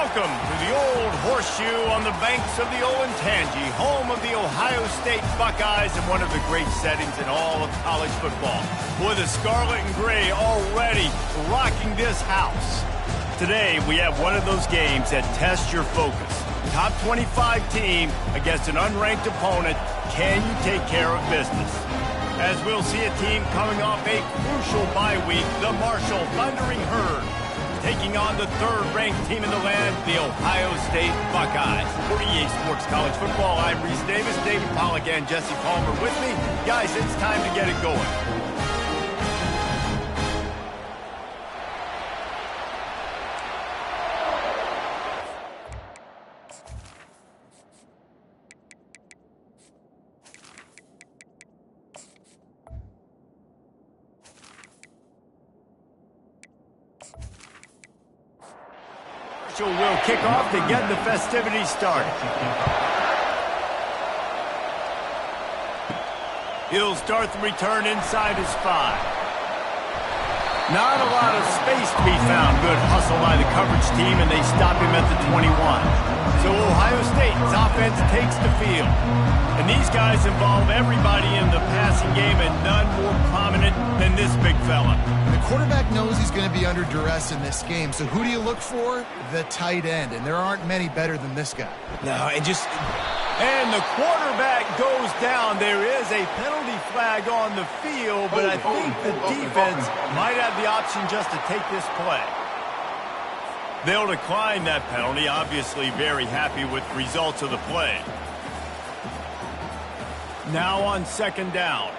Welcome to the Old Horseshoe on the banks of the Olentangy, home of the Ohio State Buckeyes and one of the great settings in all of college football. Boy, the scarlet and gray already rocking this house. Today, we have one of those games that tests your focus. Top 25 team against an unranked opponent. Can you take care of business? As we'll see a team coming off a crucial bye week, the Marshall Thundering Herd, taking on the third-ranked team in the land, the Ohio State Buckeyes. For EA Sports College Football, I'm Reese Davis, David Pollack, and Jesse Palmer with me. Guys, it's time to get it going. Will kick off to get the festivities started. He'll start the return inside his 5. Not a lot of space to be found. Good hustle by the coverage team, and they stop him at the 21. So Ohio State's offense takes the field. And these guys involve everybody in the passing game, and none more prominent than this big fella. The quarterback knows he's going to be under duress in this game, so who do you look for? The tight end, and there aren't many better than this guy. And the quarterback goes down. There is a penalty flag on the field, but I think the defense might have the option just to take this play. They'll decline that penalty, obviously very happy with the results of the play. Now on second down.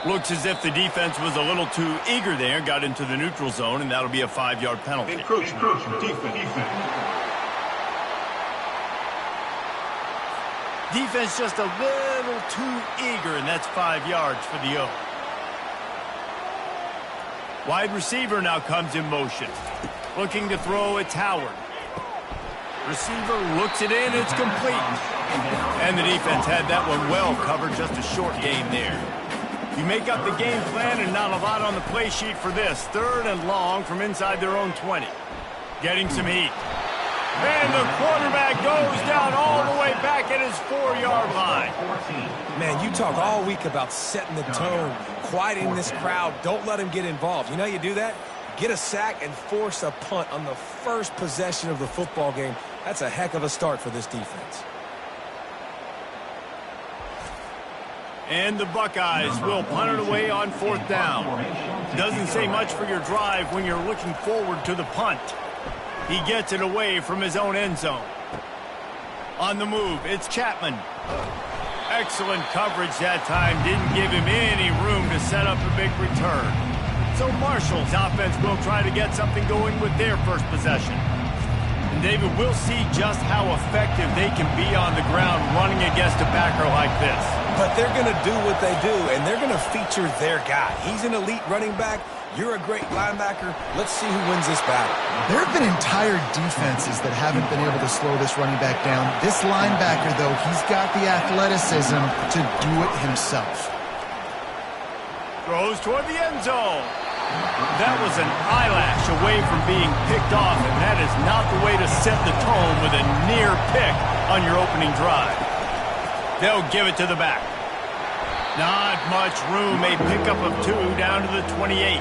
Looks as if the defense was a little too eager there, got into the neutral zone, and that'll be a 5-yard penalty. Encroachment, defense. Defense just a little too eager, and that's 5 yards for the O. Wide receiver now comes in motion. Looking to throw, it's Howard. Receiver looks it in, it's complete. And the defense had that one well covered, just a short gain there. You make up the game plan and not a lot on the play sheet for this. Third and long from inside their own 20. Getting some heat. And the quarterback goes down all the way back at his 4-yard line. Man, you talk all week about setting the tone, quieting this crowd. Don't let him get involved. You know how you do that? Get a sack and force a punt on the first possession of the football game. That's a heck of a start for this defense. And the Buckeyes will punt it away on fourth down. Doesn't say much for your drive when you're looking forward to the punt. He gets it away from his own end zone. On the move, it's Chapman. Excellent coverage that time. Didn't give him any room to set up a big return. So Marshall's offense will try to get something going with their first possession. And David, we'll see just how effective they can be on the ground running against a backer like this. But they're going to do what they do, and they're going to feature their guy. He's an elite running back. You're a great linebacker. Let's see who wins this battle. There have been entire defenses that haven't been able to slow this running back down. This linebacker, though, he's got the athleticism to do it himself. Throws toward the end zone. That was an eyelash away from being picked off, and that is not the way to set the tone with a near pick on your opening drive. They'll give it to the back. Not much room, a pickup of 2 down to the 28.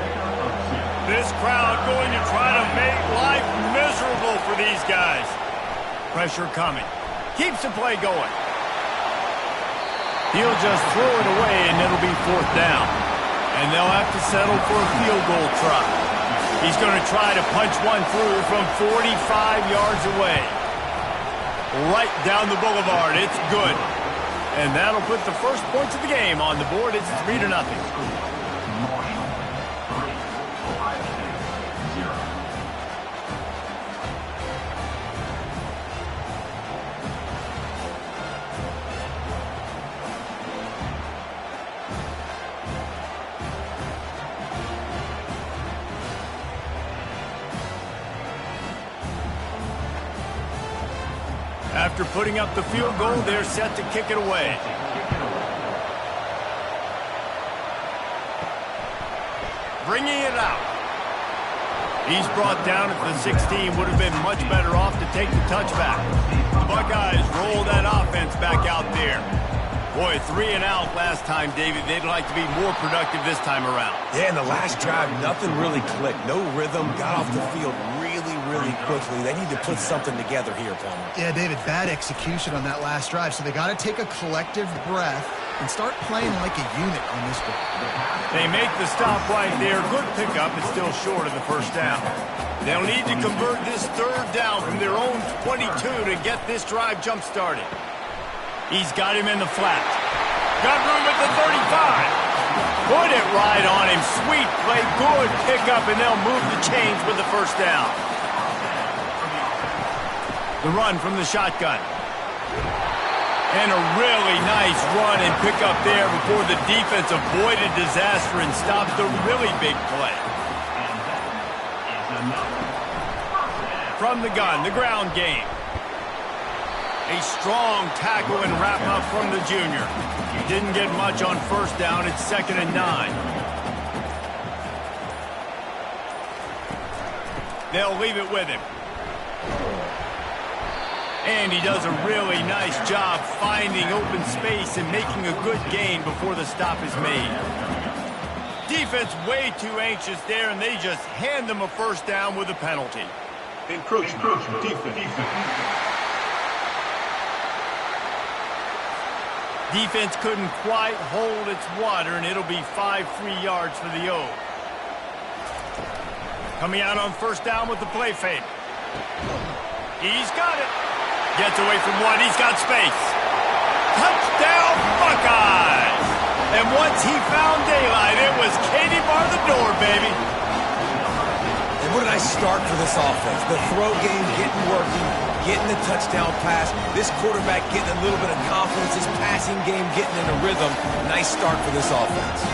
This crowd going to try to make life miserable for these guys. Pressure coming. Keeps the play going. He'll just throw it away, and it'll be fourth down. And they'll have to settle for a field goal try. He's going to try to punch one through from 45 yards away. Right down the boulevard. It's good. And that'll put the first points of the game on the board. It's 3-0. After putting up the field goal, they're set to kick it away. Bringing it out. He's brought down at the 16. Would have been much better off to take the touchback. The Buckeyes roll that offense back out there. Boy, 3 and out last time, David. They'd like to be more productive this time around. Yeah, in the last drive, nothing really clicked. No rhythm. Got off the field really quickly. They need to put something together here, Palmer. Yeah, David, bad execution on that last drive. So they got to take a collective breath and start playing like a unit on this one. They make the stop right there. Good pickup. It's still short of the first down. They'll need to convert this 3rd down from their own 22 to get this drive jump-started. He's got him in the flat. Got room at the 35. Put it right on him. Sweet play. Good pickup, and they'll move the chains with the first down. The run from the shotgun. And a really nice run and pickup there before the defense avoided disaster and stopped the really big play. From the gun, the ground game. A strong tackle and wrap-up from the junior. Didn't get much on first down. It's 2nd and 9. They'll leave it with him. And he does a really nice job finding open space and making a good gain before the stop is made. Defense way too anxious there, and they just hand them a first down with a penalty. Encroachment. Defense. Defense couldn't quite hold its water, and it'll be 5 free yards for the O. Coming out on first down with the play fake. He's got it. Gets away from one. He's got space. Touchdown, Buckeyes! And once he found daylight, it was Katie bar the door, baby. And what a nice start for this offense. The throw game getting working, getting the touchdown pass. This quarterback getting a little bit of confidence. His passing game getting in a rhythm. Nice start for this offense.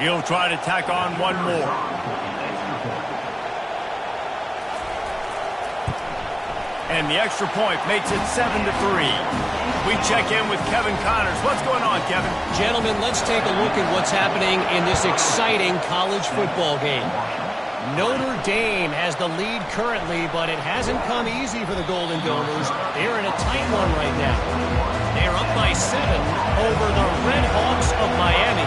He'll try to tack on one more. And the extra point makes it 7-3. We check in with Kevin Connors. What's going on, Kevin? Gentlemen, let's take a look at what's happening in this exciting college football game. Notre Dame has the lead currently, but it hasn't come easy for the Golden Domers. They're in a tight one right now. They're up by 7 over the Red Hawks of Miami.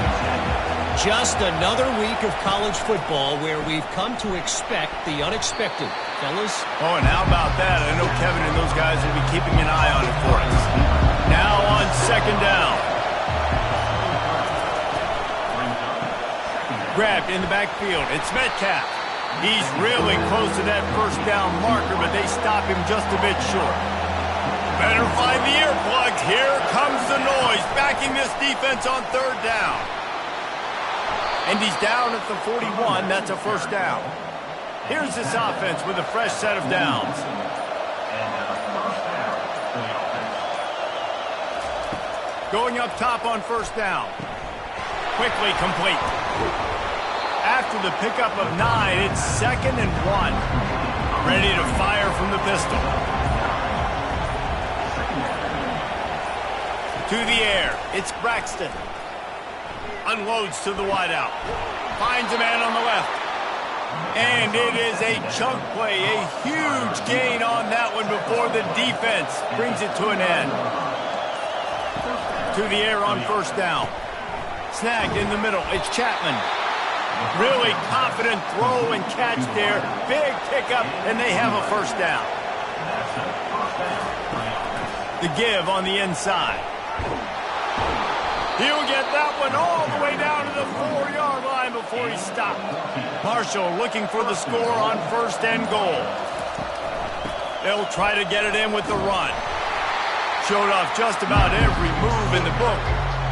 Just another week of college football where we've come to expect the unexpected. Fellas? Oh, and how about that? I know Kevin and those guys will be keeping an eye on it for us. Now on 2nd down. Grabbed in the backfield. It's Metcalf. He's really close to that first down marker, but they stop him just a bit short. Better find the earplugs. Here comes the noise, backing this defense on 3rd down. And he's down at the 41. That's a first down. Here's this offense with a fresh set of downs. Going up top on first down. Quickly complete. After the pickup of 9, it's 2nd and 1. Ready to fire from the pistol. To the air. It's Braxton. Unloads to the wideout. Finds a man on the left. And it is a chunk play. A huge gain on that one before the defense brings it to an end. To the air on first down. Snagged in the middle. It's Chapman. Really confident throw and catch there. Big pickup, and they have a first down. The give on the inside. He'll get that one all the way down to the 4-yard line before he's stopped. Marshall looking for the score on 1st and goal. They'll try to get it in with the run. Showed off just about every move in the book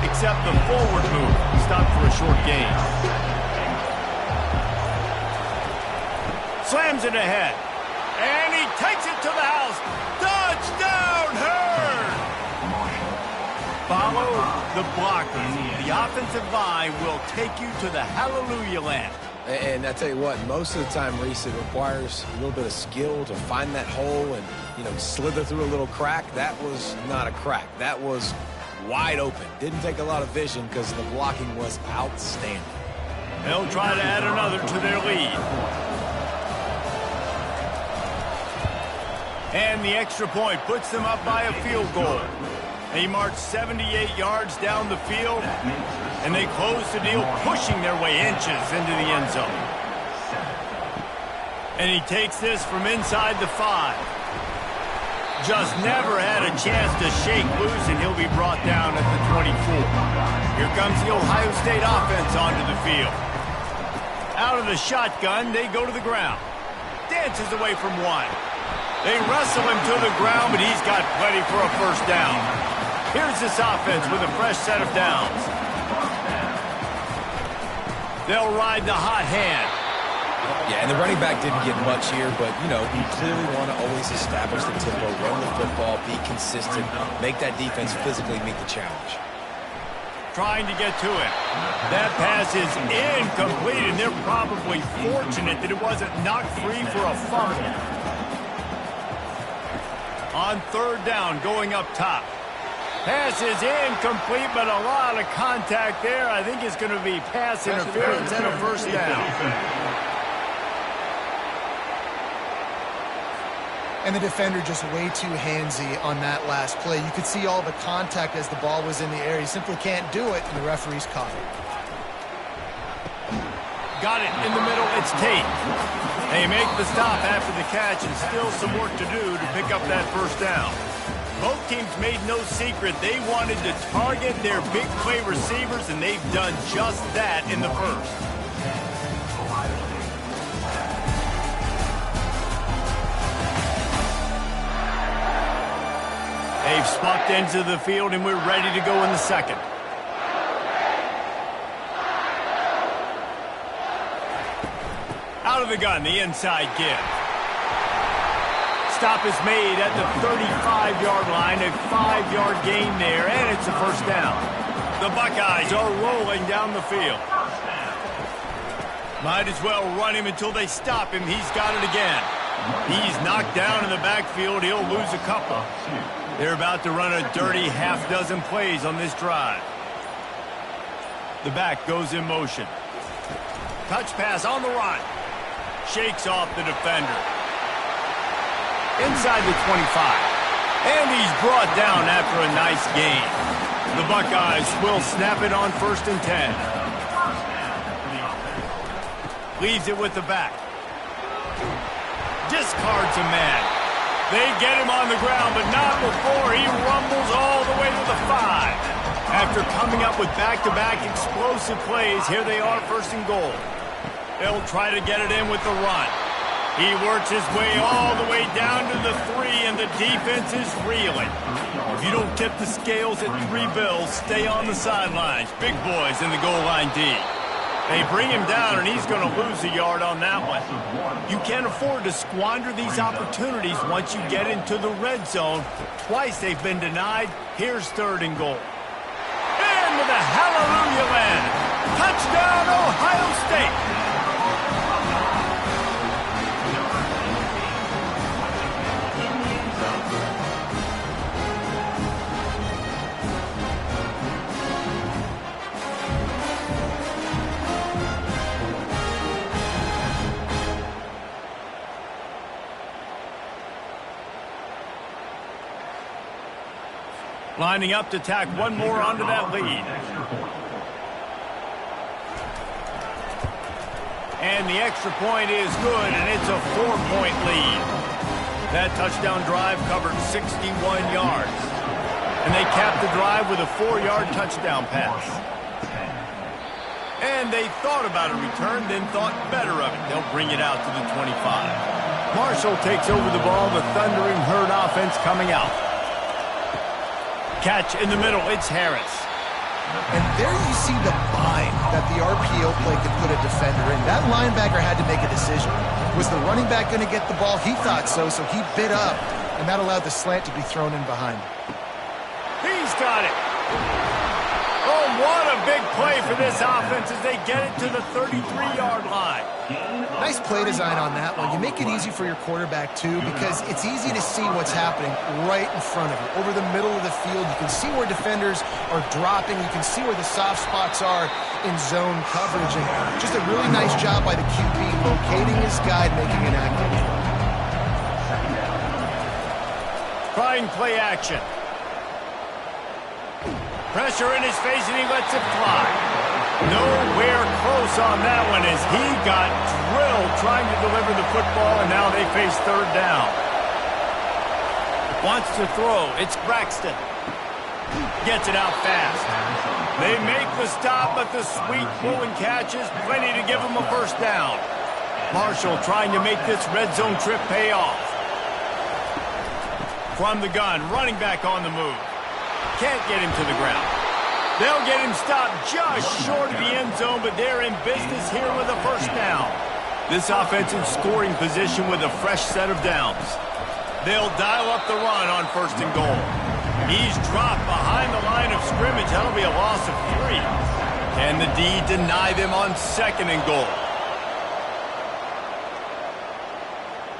except the forward move. Stopped for a short gain. Slams it ahead. And he takes it to the house. Touchdown, Herd! Follow the blockers. The offensive line will take you to the hallelujah land. And I tell you what, most of the time, Reese, it requires a little bit of skill to find that hole and, slither through a little crack. That was not a crack. That was wide open. Didn't take a lot of vision because the blocking was outstanding. They'll try to add another to their lead. And the extra point puts them up by a field goal. They march 78 yards down the field, and they close the deal, pushing their way inches into the end zone. And he takes this from inside the 5. Just never had a chance to shake loose, and he'll be brought down at the 24. Here comes the Ohio State offense onto the field. Out of the shotgun, they go to the ground. Dances away from one. They wrestle him to the ground, but he's got plenty for a first down. Here's this offense with a fresh set of downs. They'll ride the hot hand. Yeah, and the running back didn't get much here, but, you clearly want to always establish the tempo, run the football, be consistent, make that defense physically meet the challenge. Trying to get to it. That pass is incomplete, and they're probably fortunate that it wasn't knocked free for a fumble. On third down, going up top. Pass is incomplete, but a lot of contact there. I think it's going to be pass interference and a first down. And the defender just way too handsy on that last play. You could see all the contact as the ball was in the air. He simply can't do it, and the referee's caught it. Got it in the middle. It's Tate. They make the stop after the catch, and still some work to do to pick up that first down. Both teams made no secret they wanted to target their big play receivers, and they've done just that in the first. They've swapped into the field, and we're ready to go in the second. Out of the gun, the inside give. Stop is made at the 35-yard line, a 5-yard gain there, and it's a first down. The Buckeyes are rolling down the field. Might as well run him until they stop him. He's got it again. He's knocked down in the backfield. He'll lose a couple. They're about to run a dirty half-dozen plays on this drive. The back goes in motion. Touch pass on the run. Shakes off the defender. Inside the 25. And he's brought down after a nice gain. The Buckeyes will snap it on 1st and 10. Leaves it with the back. Discards a man. They get him on the ground, but not before he rumbles all the way to the 5. After coming up with back-to-back explosive plays, here they are 1st and goal. They'll try to get it in with the run. He works his way all the way down to the 3, and the defense is reeling. If you don't tip the scales at 3 bills, stay on the sidelines. Big boys in the goal line D. They bring him down, and he's going to lose a yard on that one. You can't afford to squander these opportunities once you get into the red zone. Twice they've been denied. Here's 3rd and goal. And with a hallelujah land. Touchdown, Ohio State. Lining up to tack one more onto that lead. And the extra point is good, and it's a 4-point lead. That touchdown drive covered 61 yards. And they capped the drive with a 4-yard touchdown pass. And they thought about a return, then thought better of it. They'll bring it out to the 25. Marshall takes over the ball, the Thundering Herd offense coming out. Catch in the middle, it's Harris. And there you see the bind that the RPO play could put a defender in. That linebacker had to make a decision. Was the running back going to get the ball? He thought so, so he bit up, and that allowed the slant to be thrown in behind. He's got it. Oh, what a big play for this offense as they get it to the 33-yard line. Nice play design on that one. You make it easy for your quarterback, too, because it's easy to see what's happening right in front of you. Over the middle of the field, you can see where defenders are dropping. You can see where the soft spots are in zone coverage. And just a really nice job by the QB locating his guy and making an accurate throw. Trying play action. Pressure in his face, and he lets it fly. Nowhere close on that one as he got drilled trying to deliver the football, and now they face third down. Wants to throw. It's Braxton. Gets it out fast. They make the stop, but the sweet pull and catch is plenty to give him a first down. Marshall trying to make this red zone trip pay off. From the gun, running back on the move. Can't get him to the ground. They'll get him stopped just short of the end zone, but they're in business here with a first down. This offense in scoring position with a fresh set of downs. They'll dial up the run on first and goal. He's dropped behind the line of scrimmage. That'll be a loss of 3. And the D deny them on second and goal.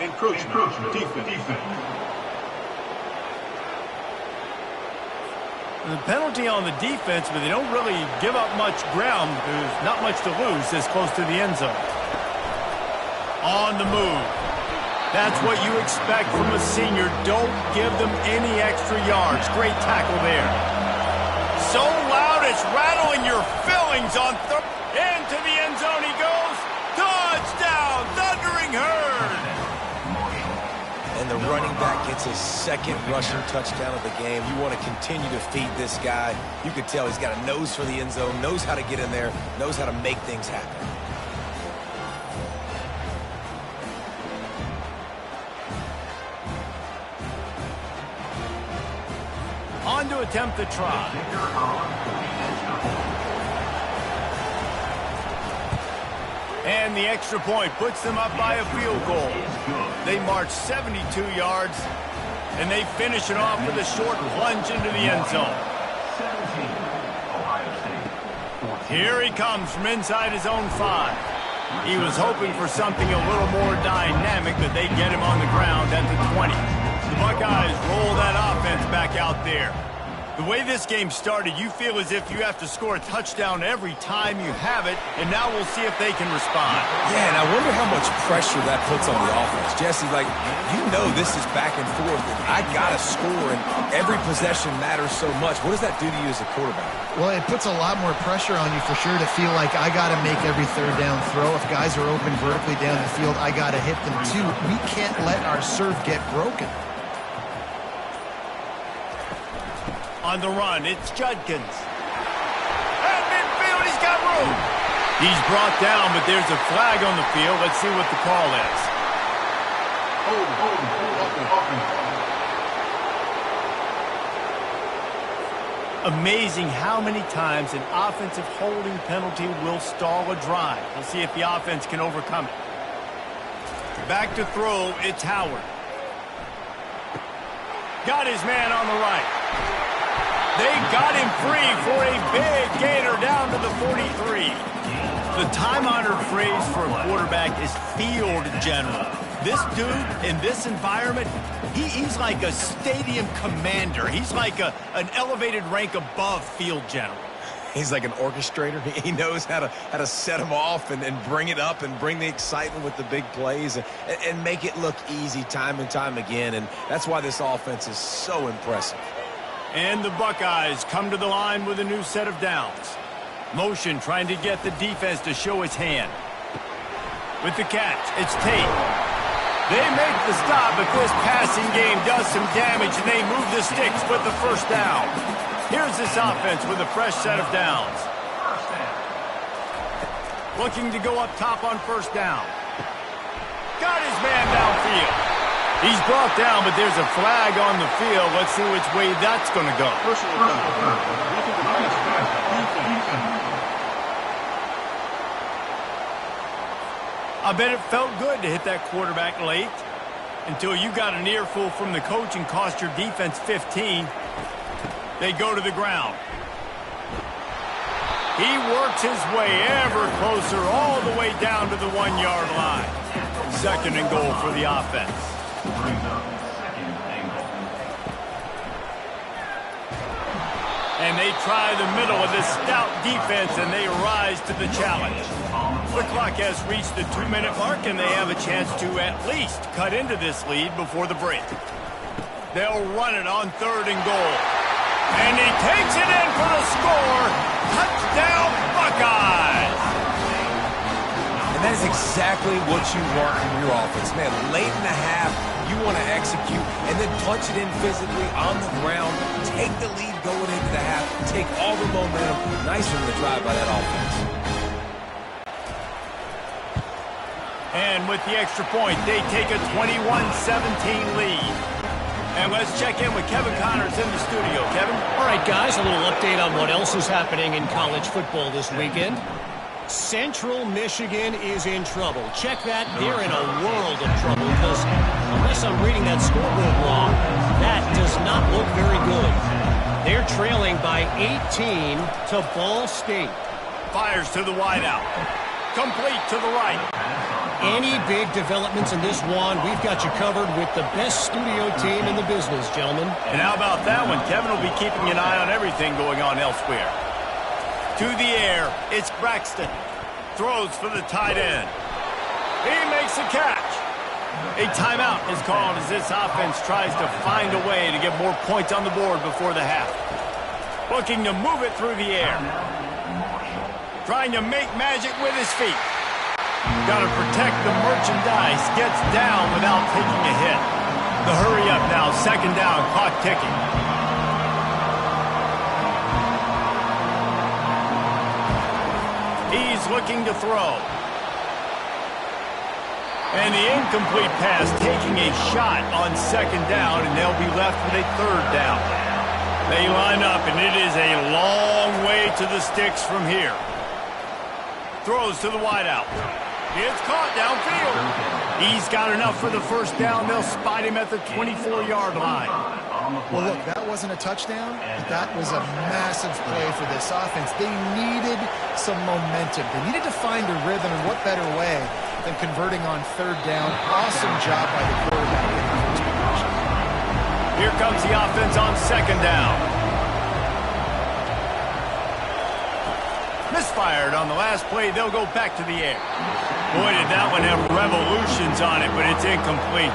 Encroachment. Defense. The penalty on the defense, but they don't really give up much ground. There's not much to lose this close to the end zone. On the move. That's what you expect from a senior. Don't give them any extra yards. Great tackle there. So loud it's rattling your fillings on third. Into the end zone he goes. Touchdown, Thundering Herd. And the running back gets his second rushing touchdown of the game. You want to continue to feed this guy. You can tell he's got a nose for the end zone, knows how to get in there, knows how to make things happen. On to attempt the try. And the extra point puts them up by a field goal. They march 72 yards, and they finish it off with a short plunge into the end zone. Here he comes from inside his own 5. He was hoping for something a little more dynamic, but they get him on the ground at the 20. The Buckeyes roll that offense back out there. The way this game started, you feel as if you have to score a touchdown every time you have it, and now we'll see if they can respond. Yeah, and I wonder how much pressure that puts on the offense. Jesse, like, you know this is back and forth, and I got to score, and every possession matters so much. What does that do to you as a quarterback? Well, it puts a lot more pressure on you for sure to feel like I got to make every third down throw. If guys are open vertically down the field, I got to hit them too. We can't let our serve get broken. On the run, it's Judkins. At midfield, he's got room. He's brought down, but there's a flag on the field. Let's see what the call is. Amazing how many times an offensive holding penalty will stall a drive. We'll see if the offense can overcome it. Back to throw, it's Howard. Got his man on the right. They got him free for a big gainer down to the 43. The time-honored phrase for a quarterback is field general. This dude in this environment, he's like a stadium commander. He's like an elevated rank above field general. He's like an orchestrator. He knows how to set them off and bring it up and bring the excitement with the big plays and make it look easy time and time again. And that's why this offense is so impressive. And the Buckeyes come to the line with a new set of downs. Motion trying to get the defense to show its hand. With the catch, it's Tate. They make the stop, but this passing game does some damage, and they move the sticks with the first down. Here's this offense with a fresh set of downs. Looking to go up top on first down. Got his man downfield. He's brought down, but there's a flag on the field. Let's see which way that's going to go. I bet it felt good to hit that quarterback late until you got an earful from the coach and cost your defense 15. They go to the ground. He works his way ever closer all the way down to the 1-yard line. 2nd and goal for the offense. And they try the middle of this stout defense, and they rise to the challenge. The clock has reached the 2-minute mark, and they have a chance to at least cut into this lead before the break. They'll run it on 3rd and goal. And he takes it in for the score. Touchdown, Buckeyes! And that is exactly what you want from your offense. Man, late in the half, you want to execute and then punch it in physically on the ground. Take the lead going into the half. Take all the momentum. Nice from the drive by that offense. And with the extra point, they take a 21-17 lead. And let's check in with Kevin Connors in the studio. Kevin? All right, guys, a little update on what else is happening in college football this weekend. Central Michigan is in trouble. Check that. They're in a world of trouble because unless I'm reading that scoreboard wrong, that does not look very good. They're trailing by 18 to Ball State. Fires to the wideout. Complete to the right. Any big developments in this one, we've got you covered with the best studio team in the business, gentlemen. And how about that one? Kevin will be keeping an eye on everything going on elsewhere. To the air, it's Braxton. Throws for the tight end. He makes the catch. A timeout is called as this offense tries to find a way to get more points on the board before the half. Looking to move it through the air. Trying to make magic with his feet. Got to protect the merchandise. Gets down without taking a hit. The hurry up now. 2nd down. Clock ticking. He's looking to throw. And the incomplete pass taking a shot on 2nd down, and they'll be left with a 3rd down. They line up, and it is a long way to the sticks from here. Throws to the wideout. It's caught downfield. He's got enough for the 1st down. They'll spot him at the 24-yard line. Well, look, that wasn't a touchdown, but that was a massive play for this offense. They needed some momentum. They needed to find a rhythm, and what better way than converting on 3rd down. Awesome job by the quarterback in the first position. Here comes the offense on 2nd down. Misfired on the last play. They'll go back to the air. Boy, did that one have revolutions on it, but it's incomplete.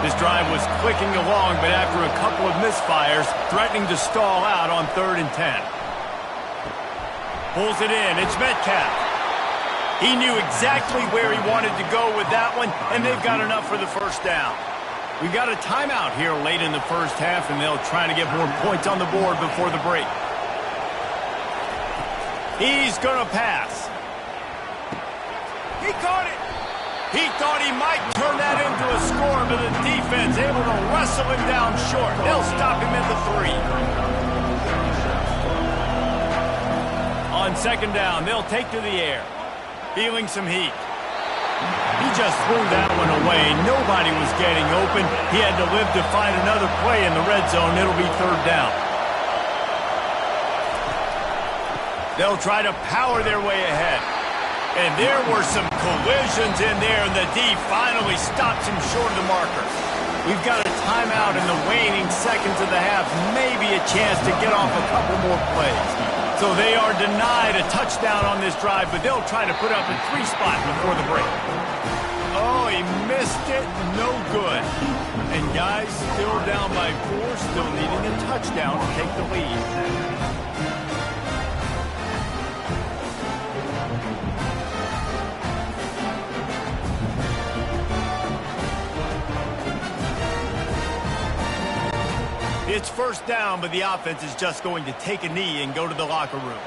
This drive was clicking along, but after a couple of misfires, threatening to stall out on 3rd and 10. Pulls it in. It's Metcalf. He knew exactly where he wanted to go with that one, and they've got enough for the 1st down. We got a timeout here late in the 1st half, and they'll try to get more points on the board before the break. He's going to pass. He caught it. He thought he might turn that into a score, but the defense able to wrestle him down short. They'll stop him at the 3. On 2nd down, they'll take to the air. Feeling some heat. He just threw that one away. Nobody was getting open. He had to live to find another play in the red zone. It'll be 3rd down. They'll try to power their way ahead. And there were some collisions in there, and the D finally stops him short of the marker. We've got a timeout in the waning seconds of the half. Maybe a chance to get off a couple more plays. So they are denied a touchdown on this drive, but they'll try to put up a 3 spot before the break. Oh, he missed it. No good. And guys, still down by 4, still needing a touchdown to take the lead. It's 1st down, but the offense is just going to take a knee and go to the locker room.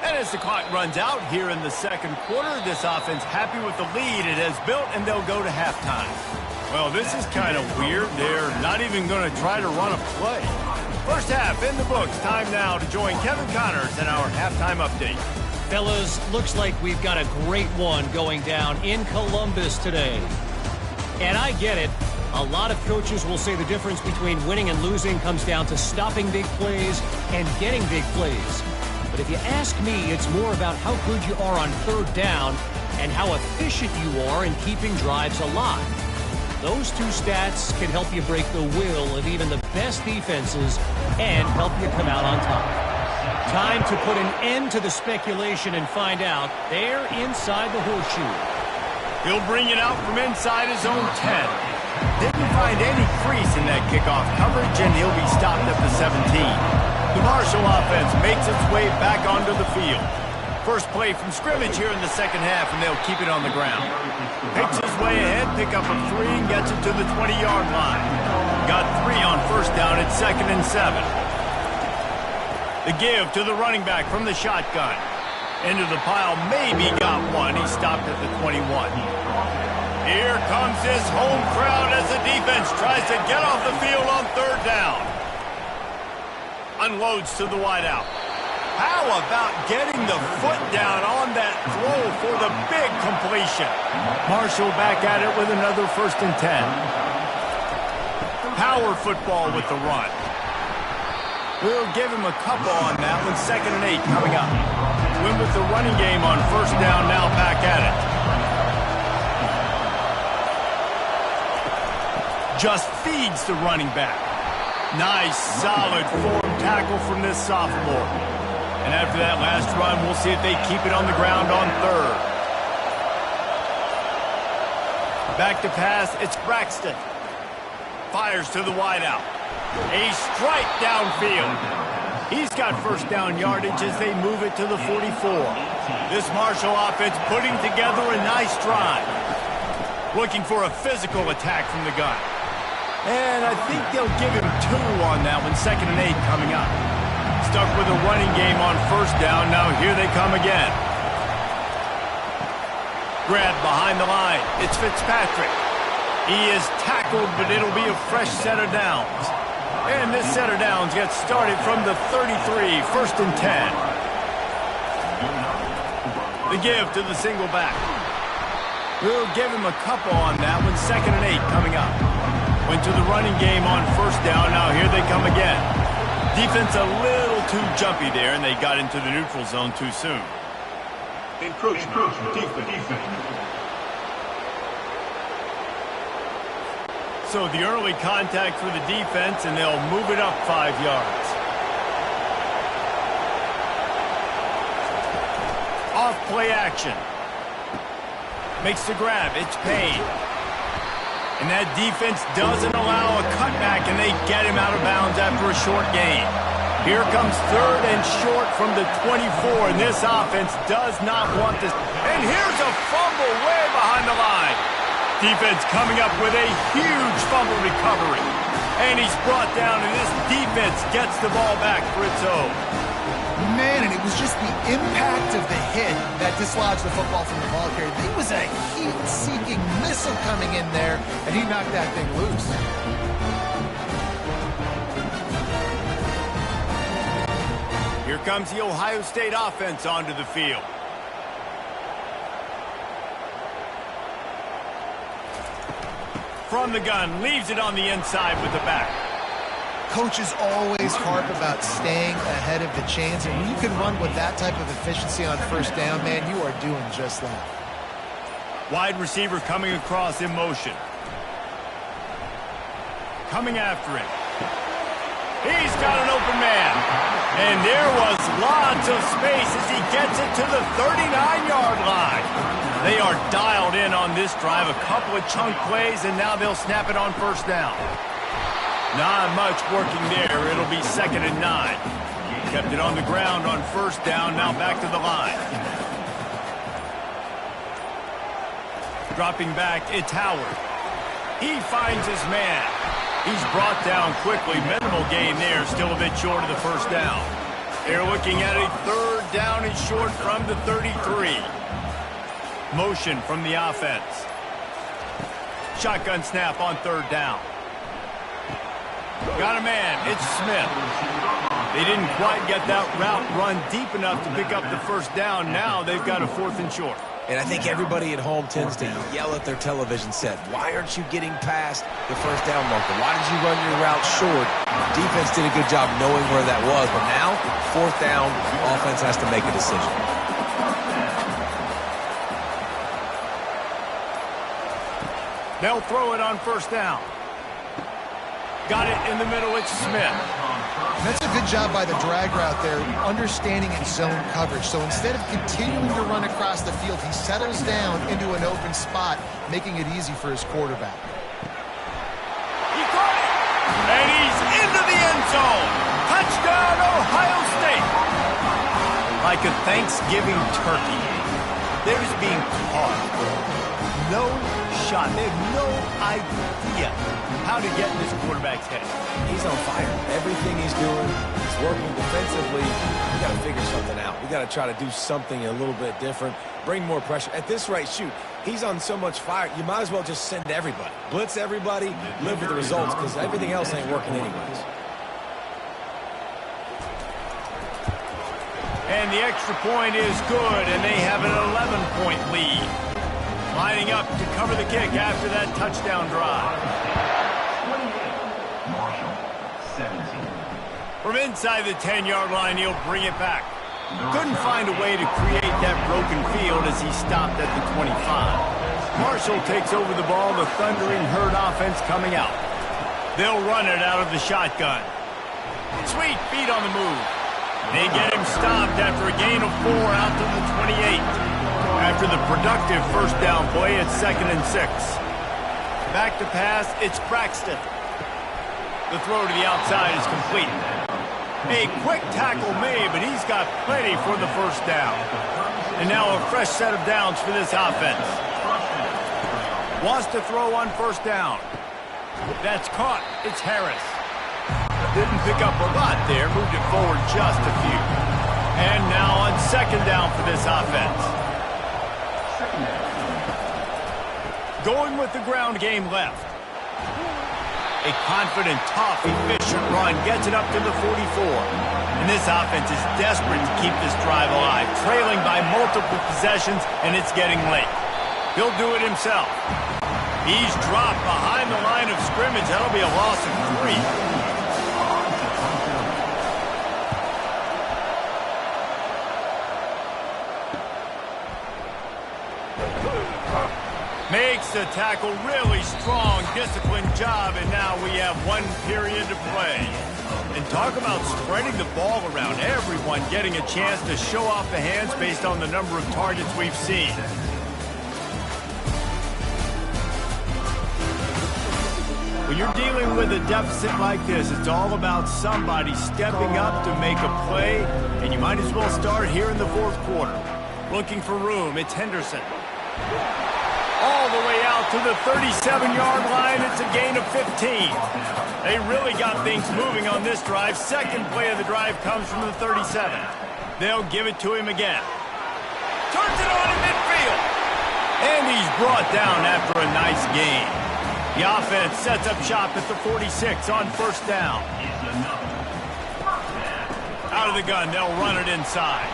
And as the clock runs out here in the 2nd quarter, this offense happy with the lead it has built, and they'll go to halftime. Well, this is kind of weird. They're not even going to try to run a play. 1st half in the books. Time now to join Kevin Connors in our halftime update. Fellas, looks like we've got a great one going down in Columbus today. And I get it. A lot of coaches will say the difference between winning and losing comes down to stopping big plays and getting big plays. But if you ask me, it's more about how good you are on third down and how efficient you are in keeping drives alive. Those two stats can help you break the will of even the best defenses and help you come out on top. Time to put an end to the speculation and find out. They're inside the horseshoe. He'll bring it out from inside his own 10. Didn't find any crease in that kickoff coverage, and he'll be stopped at the 17. The Marshall offense makes its way back onto the field. First play from scrimmage here in the second half, and they'll keep it on the ground. Picks his way ahead, pick up a 3, and gets it to the 20-yard line. Got 3 on first down at 2nd and 7. The give to the running back from the shotgun. Into the pile, maybe got 1. He stopped at the 21. Here comes this home crowd as the defense tries to get off the field on third down. Unloads to the wideout. How about getting the foot down on that throw for the big completion? Marshall back at it with another 1st and 10. Power football with the run. We'll give him a couple on that one. 2nd and 8 coming up. Win with the running game on first down, now back at it. Just feeds the running back. Nice, solid form tackle from this sophomore. And after that last run, we'll see if they keep it on the ground on third. Back to pass, it's Braxton. Fires to the wideout. A strike downfield. He's got first down yardage as they move it to the 44. This Marshall offense putting together a nice drive. Looking for a physical attack from the gun. And I think they'll give him 2 on that one. 2nd and 8 coming up. Stuck with a running game on first down. Now here they come again. Grab behind the line. It's Fitzpatrick. He is tackled, but it'll be a fresh set of downs. And this set of downs gets started from the 33, 1st and 10. The give to the single back. We'll give him a couple on that one. 2nd and 8 coming up. Went to the running game on first down. Now here they come again. Defense a little too jumpy there, and they got into the neutral zone too soon. Encroachment. Defense. So the early contact for the defense, and they'll move it up 5 yards. Off play action. Makes the grab. It's Payne. And that defense doesn't allow a cutback, and they get him out of bounds after a short gain. Here comes 3rd and short from the 24, and this offense does not want this. And here's a fumble way behind the line. Defense coming up with a huge fumble recovery. And he's brought down, and this defense gets the ball back for its own. Man, and it was just the impact of the hit that dislodged the football from the ball carrier. There was a heat-seeking missile coming in there, and he knocked that thing loose. Here comes the Ohio State offense onto the field. From the gun, leaves it on the inside with the back. Coaches always harp about staying ahead of the chains, and when you can run with that type of efficiency on first down, man, you are doing just that. Wide receiver coming across in motion. Coming after him. He's got an open man. And there was lots of space as he gets it to the 39-yard line. They are dialed in on this drive. A couple of chunk plays, and now they'll snap it on first down. Not much working there. It'll be 2nd and 9. Kept it on the ground on first down. Now back to the line. Dropping back, it's Howard. He finds his man. He's brought down quickly. Minimal gain there. Still a bit short of the first down. They're looking at a 3rd down and short from the 33. Motion from the offense. Shotgun snap on 3rd down. Got a man. It's Smith. They didn't quite get that route run deep enough to pick up the first down. Now they've got a 4th and short. And I think everybody at home tends to yell at their television set. Why aren't you getting past the first down marker? Why did you run your route short? Defense did a good job knowing where that was. But now, fourth down, offense has to make a decision. They'll throw it on first down. Got it in the middle. It's Smith. That's a good job by the drag route there, understanding its zone coverage. So instead of continuing to run across the field, he settles down into an open spot, making it easy for his quarterback. He caught it! And he's into the end zone! Touchdown, Ohio State! Like a Thanksgiving turkey, they're just being caught. No shot. They have no idea how to get in this quarterback's head. He's on fire. Everything he's doing, he's working defensively. We got to figure something out. We got to try to do something a little bit different, bring more pressure. At this rate, shoot, he's on so much fire, you might as well just send everybody. Blitz everybody, live with the results, because everything else ain't working anyways. And the extra point is good, and they have an 11-point lead. Lining up to cover the kick after that touchdown drive. From inside the 10-yard line, he'll bring it back. Couldn't find a way to create that broken field as he stopped at the 25. Marshall takes over the ball, the thundering herd offense coming out. They'll run it out of the shotgun. Sweet feet on the move. They get him stopped after a gain of 4 out to the 28. After the productive first down play, it's 2nd and 6. Back to pass, it's Braxton. The throw to the outside is complete. A quick tackle made, but he's got plenty for the first down. And now a fresh set of downs for this offense. Wants to throw on first down. That's caught. It's Harris. Didn't pick up a lot there, moved it forward just a few. And now on second down for this offense. Going with the ground game left. A confident, tough, efficient run gets it up to the 44. And this offense is desperate to keep this drive alive, trailing by multiple possessions, and it's getting late. He'll do it himself. He's dropped behind the line of scrimmage. That'll be a loss of 3. Makes the tackle really strong, disciplined job, and now we have 1 period to play. And talk about spreading the ball around, everyone getting a chance to show off the hands based on the number of targets we've seen. When you're dealing with a deficit like this, it's all about somebody stepping up to make a play, and you might as well start here in the 4th quarter. Looking for room, it's Henderson. All the way out to the 37-yard line. It's a gain of 15. They really got things moving on this drive. Second play of the drive comes from the 37. They'll give it to him again. Turns it on in midfield. And he's brought down after a nice gain. The offense sets up shop at the 46 on first down. Out of the gun, they'll run it inside.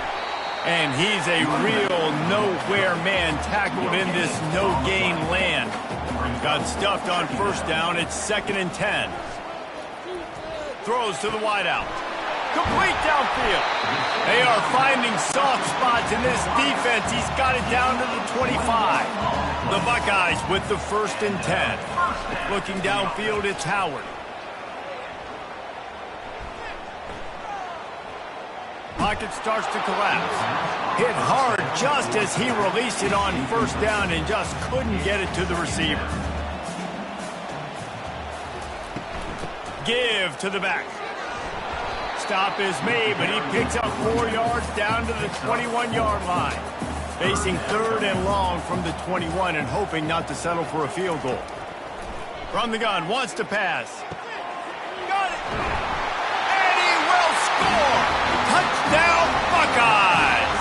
And he's a real nowhere man tackled in this no-gain land. Got stuffed on first down. It's 2nd and 10. Throws to the wideout. Complete downfield. They are finding soft spots in this defense. He's got it down to the 25. The Buckeyes with the 1st and 10. Looking downfield, it's Howard. Pocket starts to collapse. Hit hard just as he released it on first down and just couldn't get it to the receiver. Give to the back. Stop is made, but he picks up 4 yards down to the 21-yard line. Facing 3rd and long from the 21 and hoping not to settle for a field goal. From the gun, wants to pass. Got it! And he will score! Touchdown, Buckeyes!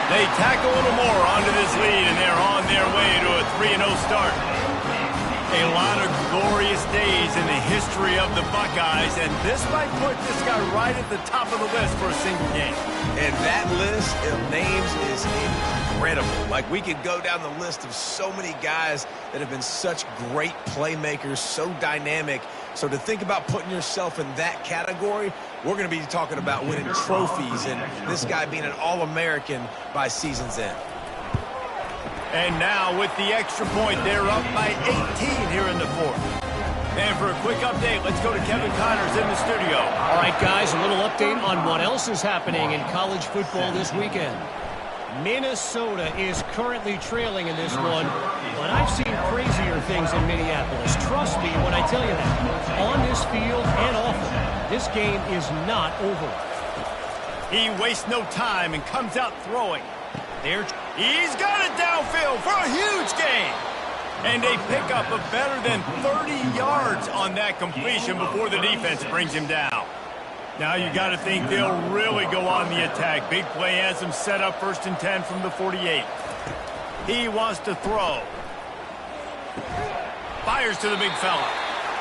They tack a little more onto this lead, and they're on their way to a 3-0 start. A lot of glorious days in the history of the Buckeyes, and this might put this guy right at the top of the list for a single game. And that list of names is incredible. Like, we could go down the list of so many guys that have been such great playmakers, so dynamic. So to think about putting yourself in that category, we're going to be talking about winning trophies and this guy being an All-American by season's end. And now with the extra point, they're up by 18 here in the fourth. And for a quick update, let's go to Kevin Connors in the studio. All right, guys, a little update on what else is happening in college football this weekend. Minnesota is currently trailing in this one, but I've seen crazier things in Minneapolis. Trust me when I tell you that. On this field and off of it, this game is not over. He wastes no time and comes out throwing. He's got it downfield for a huge gain. And a pickup of better than 30 yards on that completion before the defense brings him down. Now you got to think they'll really go on the attack. Big play has him set up 1st and 10 from the 48. He wants to throw. Fires to the big fella.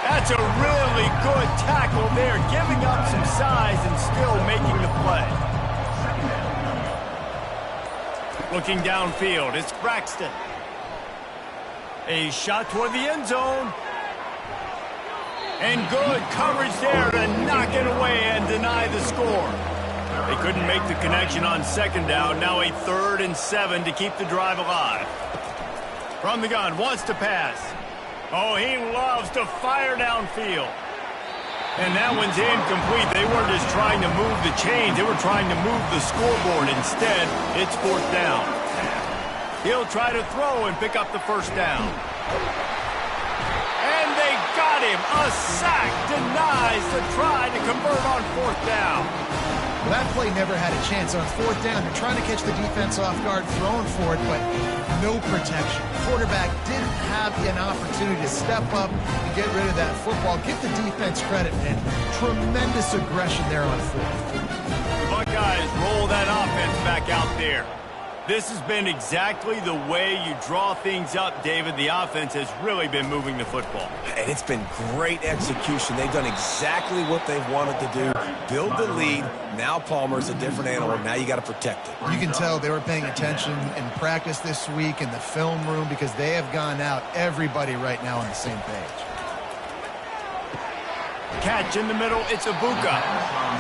That's a really good tackle there, giving up some size and still making the play. Looking downfield, it's Braxton. A shot toward the end zone. And good coverage there to knock it away and deny the score. They couldn't make the connection on 2nd down. Now a 3rd and 7 to keep the drive alive. From the gun, wants to pass. Oh, he loves to fire downfield. And that one's incomplete. They weren't just trying to move the chains. They were trying to move the scoreboard. Instead, it's 4th down. He'll try to throw and pick up the 1st down. And they got him. A sack denies the try to convert on 4th down. Well, that play never had a chance. On 4th down, they're trying to catch the defense off guard, throwing for it, but no protection. Quarterback didn't have an opportunity to step up and get rid of that football. Give the defense credit, man. Tremendous aggression there on 4th. The Buckeyes roll that offense back out there. This has been exactly the way you draw things up, David. The offense has really been moving the football. And it's been great execution. They've done exactly what they've wanted to do. Build the lead. Now Palmer's a different animal. Now you got to protect it. You can tell they were paying attention in practice this week in the film room because they have gone out, everybody right now on the same page. Catch in the middle, it's Ibuka.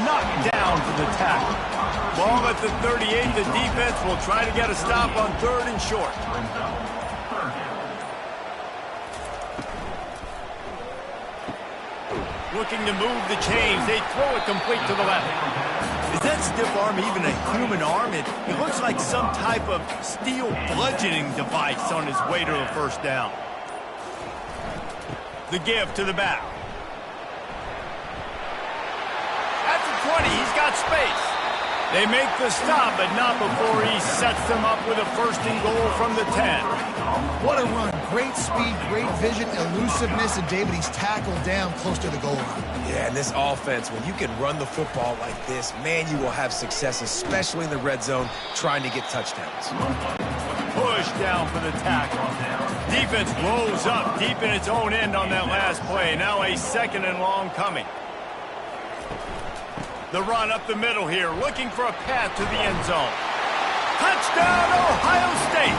Knocked down for the tackle. Ball at the 38, the defense will try to get a stop on 3rd and short. Looking to move the chains, they throw it complete to the left. Is that stiff arm even a human arm? It looks like some type of steel bludgeoning device on his way to the 1st down. The give to the back. At the 20, he's got space. They make the stop, but not before he sets them up with a 1st and goal from the 10. What a run. Great speed, great vision, elusiveness, and David, he's tackled down close to the goal line. Yeah, and this offense, when you can run the football like this, man, you will have success, especially in the red zone, trying to get touchdowns. Push down for the tackle. Defense rolls up deep in its own end on that last play. Now a 2nd and long coming. The run up the middle here, looking for a path to the end zone. Touchdown, Ohio State!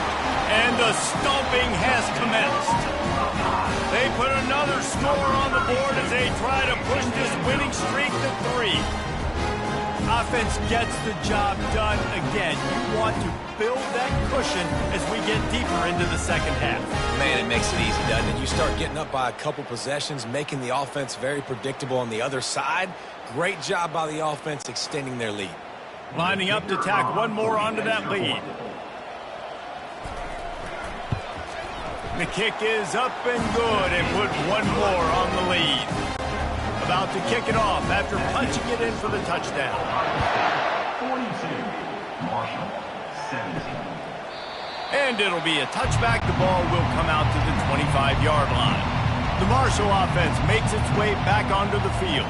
And the stomping has commenced. They put another score on the board as they try to push this winning streak to 3. Offense gets the job done again. You want to build that cushion as we get deeper into the 2nd half. Man, it makes it easy, doesn't it? You start getting up by a couple possessions, making the offense very predictable on the other side. Great job by the offense extending their lead. Lining up to tack one more onto that lead. The kick is up and good and put one more on the lead. About to kick it off after punching it in for the touchdown. 42, Marshall, 17. And it'll be a touchback. The ball will come out to the 25-yard line. The Marshall offense makes its way back onto the field.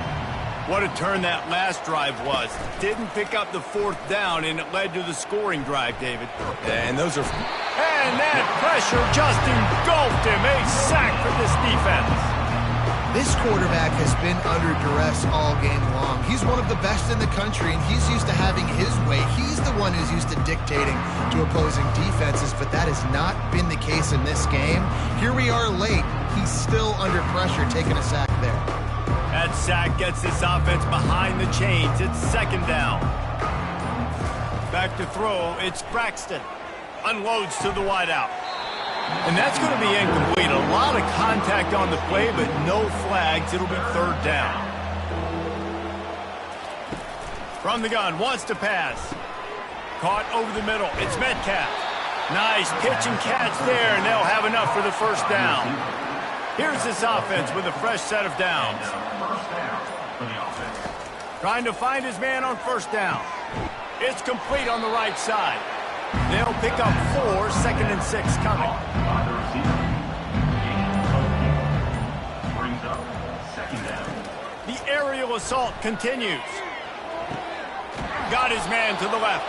What a turn that last drive was. Didn't pick up the 4th down, and it led to the scoring drive, David. And those are And that pressure just engulfed him. A sack for this defense. This quarterback has been under duress all game long. He's one of the best in the country, and he's used to having his way. He's the one who's used to dictating to opposing defenses, but that has not been the case in this game. Here we are late. He's still under pressure, taking a sack there. That sack gets this offense behind the chains. It's second down. Back to throw. It's Braxton. Unloads to the wideout. And that's going to be incomplete. A lot of contact on the play, but no flags. It'll be third down. From the gun, wants to pass. Caught over the middle. It's Metcalf. Nice pitch and catch there, and they'll have enough for the first down. Here's this offense with a fresh set of downs. Trying to find his man on first down. It's complete on the right side. They'll pick up 4, 2nd and 6 coming. The aerial assault continues. Got his man to the left.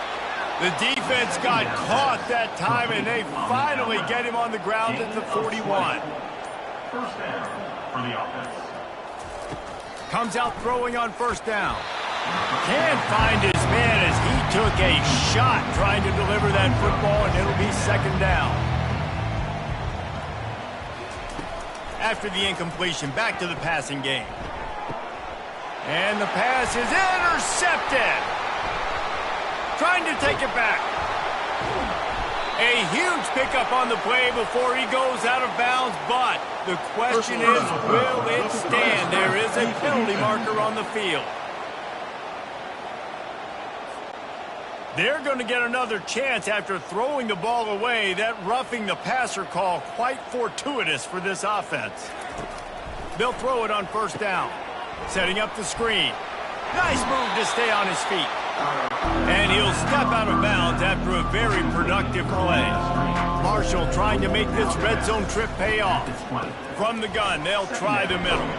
The defense got caught that time, and they finally get him on the ground at the 41. First down for the offense. Comes out throwing on first down. Can't find his man as he took a shot trying to deliver that football, and it'll be second down. After the incompletion, back to the passing game. And the pass is intercepted. Trying to take it back. A huge pickup on the play before he goes out of bounds, but the question is, will it stand? There is a penalty marker on the field. They're going to get another chance after throwing the ball away. That roughing the passer call quite fortuitous for this offense. They'll throw it on first down. Setting up the screen. Nice move to stay on his feet. And he'll step out of bounds after a very productive play. Marshall trying to make this red zone trip pay off. From the gun, they'll try the middle.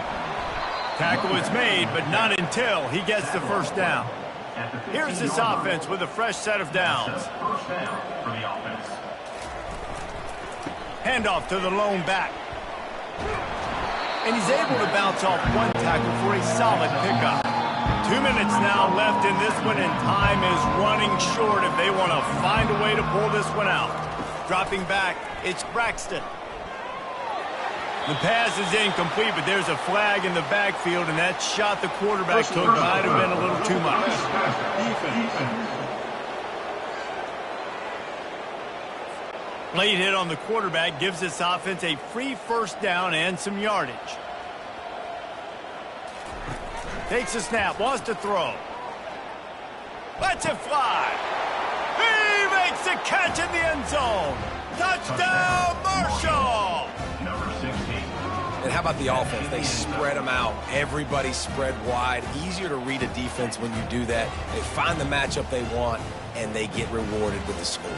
Tackle is made, but not until he gets the first down. Here's this offense with a fresh set of downs. Handoff to the lone back. And he's able to bounce off one tackle for a solid pickup. 2 minutes now left in this one, and time is running short if they want to find a way to pull this one out. Dropping back, it's Braxton. The pass is incomplete, but there's a flag in the backfield, and that shot the quarterback took might have been a little too much. Late hit on the quarterback gives this offense a free first down and some yardage. Takes a snap, wants to throw. Lets it fly. He makes the catch in the end zone. Touchdown, Marshall! Number 16. And how about the offense? They spread them out. Everybody spread wide. Easier to read a defense when you do that. They find the matchup they want, and they get rewarded with the score.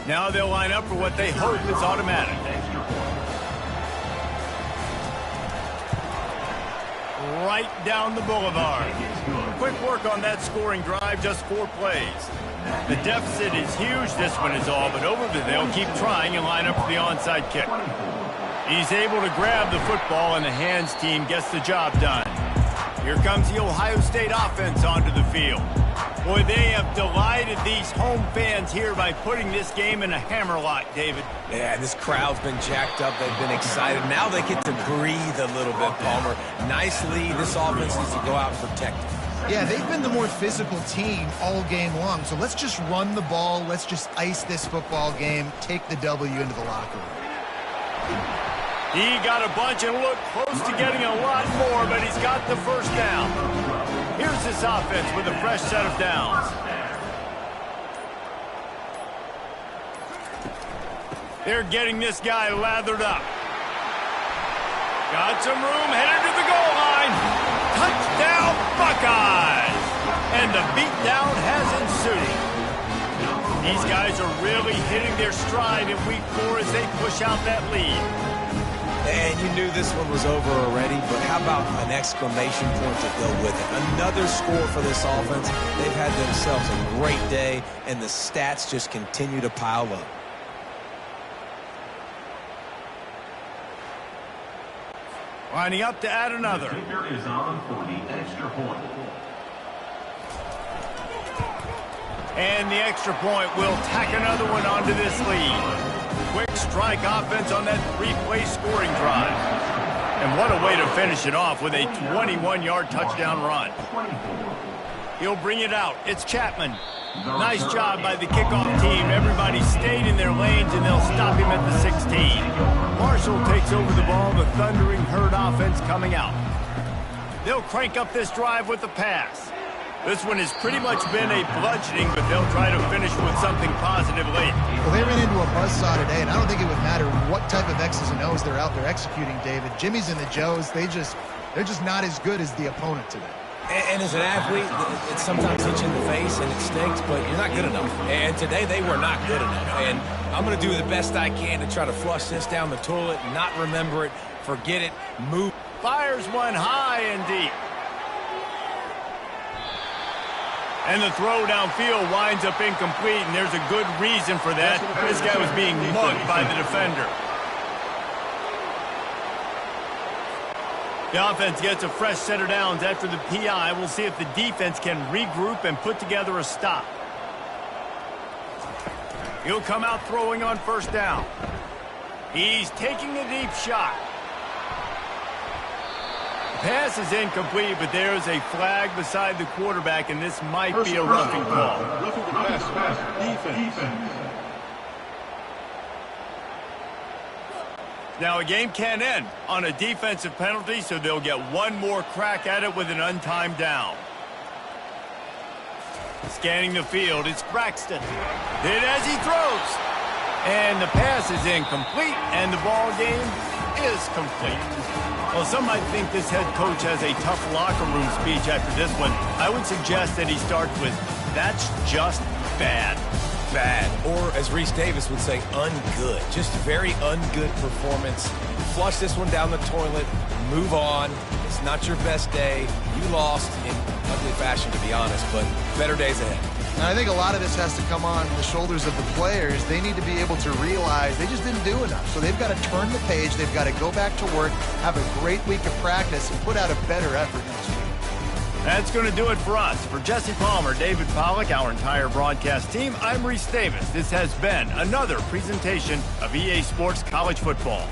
Now they'll line up for what they hope is automatic. Right down the boulevard. Quick work on that scoring drive, just 4 plays. The deficit is huge, this one is all, but over there they'll keep trying and line up for the onside kick. He's able to grab the football, and the hands team gets the job done. Here comes the Ohio State offense onto the field. Boy, they have delighted these home fans here by putting this game in a hammerlock, David. Yeah, this crowd's been jacked up. They've been excited. Now they get to breathe a little bit, Palmer. Nice lead. This offense needs to go out and protect it. Yeah, they've been the more physical team all game long. So let's just run the ball. Let's just ice this football game. Take the W into the locker room. He got a bunch and looked close to getting a lot more, but he's got the first down. Here's this offense with a fresh set of downs. They're getting this guy lathered up. Got some room, headed to the goal line. Touchdown, Buckeyes! And the beatdown has ensued. These guys are really hitting their stride in week 4 as they push out that lead. And you knew this one was over already, but how about an exclamation point to go with it? Another score for this offense. They've had themselves a great day, and the stats just continue to pile up. Lining up to add another. The kicker is on for the extra point. And the extra point will tack another one onto this lead. Quick strike offense on that three-play scoring drive. And what a way to finish it off with a 21-yard touchdown run. He'll bring it out. It's Chapman. Nice job by the kickoff team. Everybody stayed in their lanes, and they'll stop him at the 16. Marshall takes over the ball. The Thundering Herd offense coming out. They'll crank up this drive with the pass. This one has pretty much been a bludgeoning, but they'll try to finish with something positive late. Well, they ran into a buzzsaw today, and I don't think it would matter what type of X's and O's they're out there executing, David. Jimmy's and the Joes, they're just not as good as the opponent today. And as an athlete, it sometimes hits you in the face and it stinks, but you're not good enough. And today they were not good enough. And I'm going to do the best I can to try to flush this down the toilet, not remember it, forget it, move. Fires one high and deep. And the throw downfield winds up incomplete, and there's a good reason for that. This guy was being mugged by the defender. The offense gets a fresh set of downs after the PI. We'll see if the defense can regroup and put together a stop. He'll come out throwing on first down. He's taking a deep shot. Pass is incomplete, but there's a flag beside the quarterback, and this might be a roughing call. Roughing the pass. Defense. Now, a game can end on a defensive penalty, so they'll get one more crack at it with an untimed down. Scanning the field, it's Braxton. Hit as he throws. And the pass is incomplete, and the ball game is complete. Well, some might think this head coach has a tough locker room speech after this one. I would suggest that he starts with, "That's just bad." Bad, or as Reese Davis would say, ungood. Just very ungood performance. Flush this one down the toilet, move on. It's not your best day. You lost in ugly fashion, to be honest, but better days ahead. And I think a lot of this has to come on the shoulders of the players. They need to be able to realize they just didn't do enough. So they've got to turn the page. They've got to go back to work, have a great week of practice, and put out a better effort next week. That's going to do it for us. For Jesse Palmer, David Pollack, our entire broadcast team, I'm Reese Davis. This has been another presentation of EA Sports College Football.